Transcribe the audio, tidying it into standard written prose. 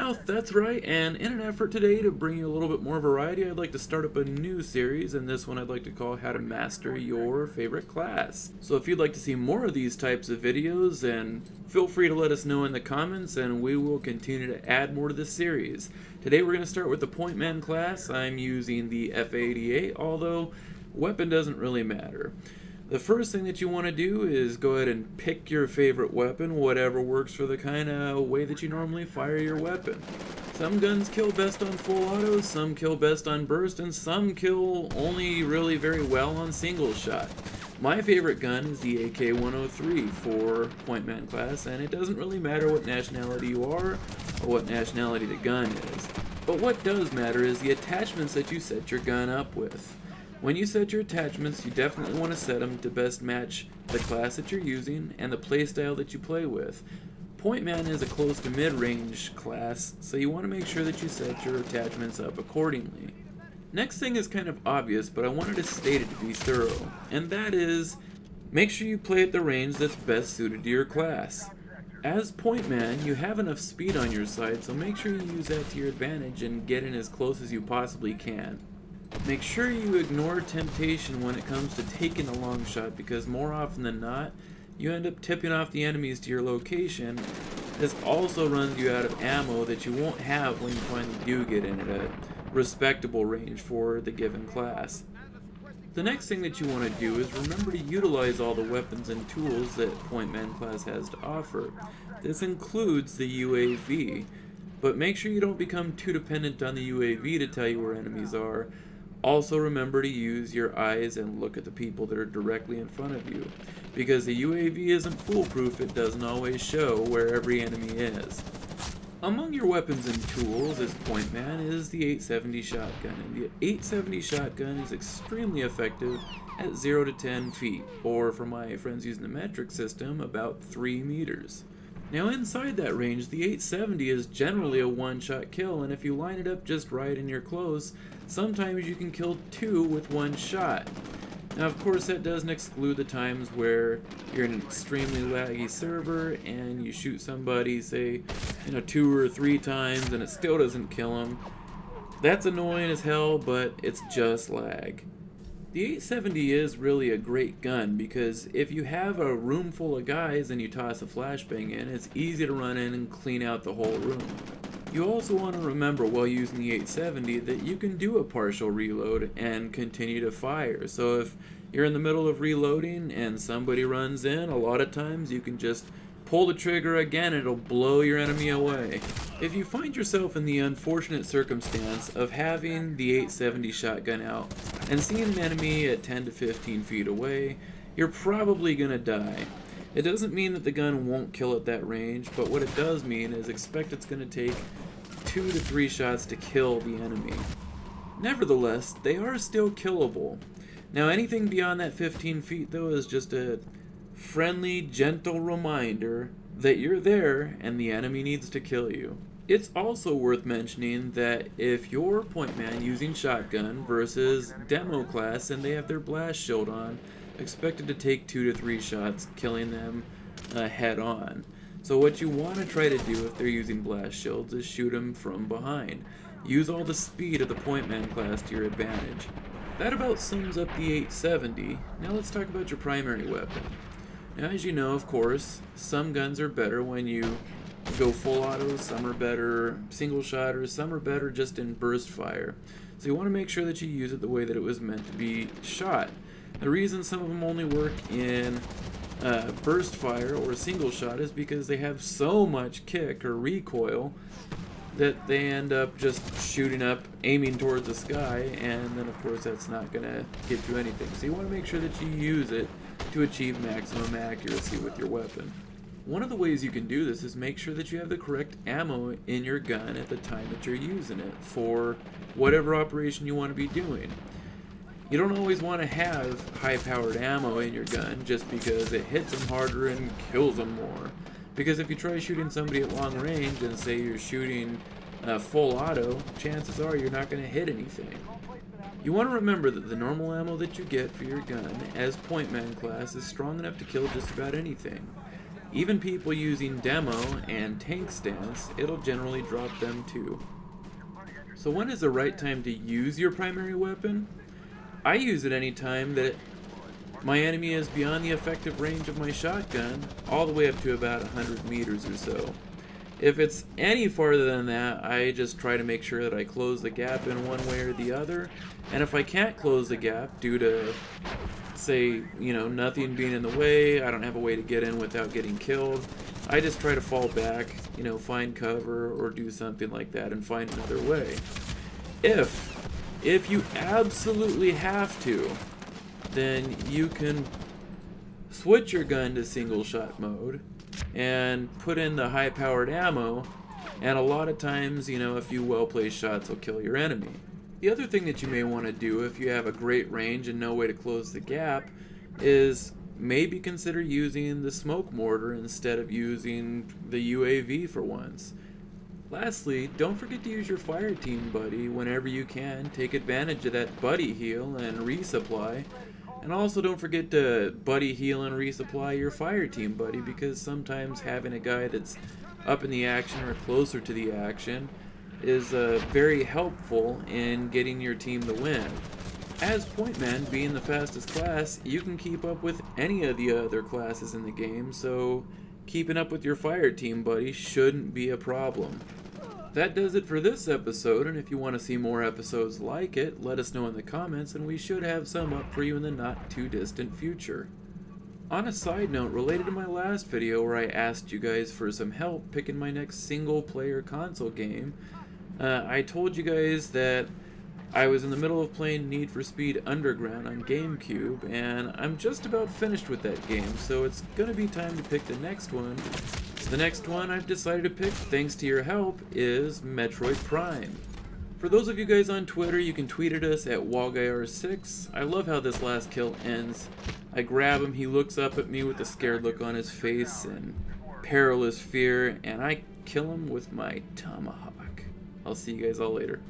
Meowth, that's right, and in an effort today to bring you a little bit more variety, I'd like to start up a new series, and this one I'd like to call How to Master Your Favorite Class. So if you'd like to see more of these types of videos, then feel free to let us know in the comments, and we will continue to add more to this series. Today we're going to start with the Pointman class. I'm using the F88, although weapon doesn't really matter. The first thing that you want to do is go ahead and pick your favorite weapon, whatever works for the kind of way that you normally fire your weapon. Some guns kill best on full auto, some kill best on burst, and some kill only really very well on single shot. My favorite gun is the AK-103 for Pointman class, and it doesn't really matter what nationality you are or what nationality the gun is. But what does matter is the attachments that you set your gun up with. When you set your attachments, you definitely want to set them to best match the class that you're using and the playstyle that you play with. Pointman is a close to mid-range class, so you want to make sure that you set your attachments up accordingly. Next thing is kind of obvious, but I wanted to state it to be thorough, and that is, make sure you play at the range that's best suited to your class. As Pointman, you have enough speed on your side, so make sure you use that to your advantage and get in as close as you possibly can. Make sure you ignore temptation when it comes to taking a long shot, because more often than not, you end up tipping off the enemies to your location. This also runs you out of ammo that you won't have when you finally do get in at a respectable range for the given class. The next thing that you want to do is remember to utilize all the weapons and tools that Pointman class has to offer. This includes the UAV, but make sure you don't become too dependent on the UAV to tell you where enemies are. Also remember to use your eyes and look at the people that are directly in front of you. Because the UAV isn't foolproof, it doesn't always show where every enemy is. Among your weapons and tools as Pointman is the 870 shotgun. And the 870 shotgun is extremely effective at 0 to 10 feet, or for my friends using the metric system, about 3 meters. Now inside that range, the 870 is generally a one-shot kill, and if you line it up just right and you're close, sometimes you can kill 2 with 1 shot. Now of course that doesn't exclude the times where you're in an extremely laggy server and you shoot somebody, say, 2 or 3 times and it still doesn't kill them. That's annoying as hell, but it's just lag. The 870 is really a great gun because if you have a room full of guys and you toss a flashbang in, it's easy to run in and clean out the whole room. You also want to remember while using the 870 that you can do a partial reload and continue to fire. So if you're in the middle of reloading and somebody runs in, a lot of times you can just pull the trigger again and it'll blow your enemy away. If you find yourself in the unfortunate circumstance of having the 870 shotgun out and seeing an enemy at 10 to 15 feet away, you're probably gonna die. It doesn't mean that the gun won't kill at that range, but what it does mean is expect it's gonna take 2 to 3 shots to kill the enemy. Nevertheless, they are still killable. Now anything beyond that 15 feet though is just a friendly, gentle reminder that you're there and the enemy needs to kill you. It's also worth mentioning that if you're Pointman using shotgun versus demo class and they have their blast shield on, expected to take 2 to 3 shots, killing them head on. So what you want to try to do if they're using blast shields is shoot them from behind. Use all the speed of the Pointman class to your advantage. That about sums up the 870. Now let's talk about your primary weapon. Now as you know, of course, some guns are better when you go full auto, some are better single shot, or some are better just in burst fire. So you want to make sure that you use it the way that it was meant to be shot. The reason some of them only work in burst fire or single shot is because they have so much kick or recoil that they end up just shooting up, aiming towards the sky, and then of course that's not going to get you anything. So you want to make sure that you use it to achieve maximum accuracy with your weapon. One of the ways you can do this is make sure that you have the correct ammo in your gun at the time that you're using it for whatever operation you want to be doing. You don't always want to have high-powered ammo in your gun just because it hits them harder and kills them more. Because if you try shooting somebody at long range and say you're shooting full auto, chances are you're not going to hit anything. You want to remember that the normal ammo that you get for your gun as Pointman class is strong enough to kill just about anything. Even people using demo and tank stance, it'll generally drop them too. So when is the right time to use your primary weapon? I use it anytime that my enemy is beyond the effective range of my shotgun, all the way up to about 100 meters or so. If it's any farther than that, I just try to make sure that I close the gap in one way or the other. And if I can't close the gap due to, say, nothing being in the way, I don't have a way to get in without getting killed, I just try to fall back, find cover or do something like that and find another way. If you absolutely have to, then you can switch your gun to single shot mode and put in the high powered ammo, and a lot of times, a few well placed shots will kill your enemy. The other thing that you may want to do if you have a great range and no way to close the gap is maybe consider using the smoke mortar instead of using the UAV for once. Lastly, don't forget to use your fire team buddy whenever you can. Take advantage of that buddy heal and resupply. And also don't forget to buddy heal and resupply your fire team buddy, because sometimes having a guy that's up in the action or closer to the action is very helpful in getting your team the win. As Pointman being the fastest class, you can keep up with any of the other classes in the game, so keeping up with your fire team buddy shouldn't be a problem. That does it for this episode, and if you want to see more episodes like it, let us know in the comments, and we should have some up for you in the not too distant future. On a side note, related to my last video where I asked you guys for some help picking my next single player console game, I told you guys that I was in the middle of playing Need for Speed Underground on GameCube, and I'm just about finished with that game, so it's gonna be time to pick the next one. The next one I've decided to pick, thanks to your help, is Metroid Prime. For those of you guys on Twitter, you can tweet at us at WallGuyR6. I love how this last kill ends. I grab him, he looks up at me with a scared look on his face and perilous fear, and I kill him with my tomahawk. I'll see you guys all later.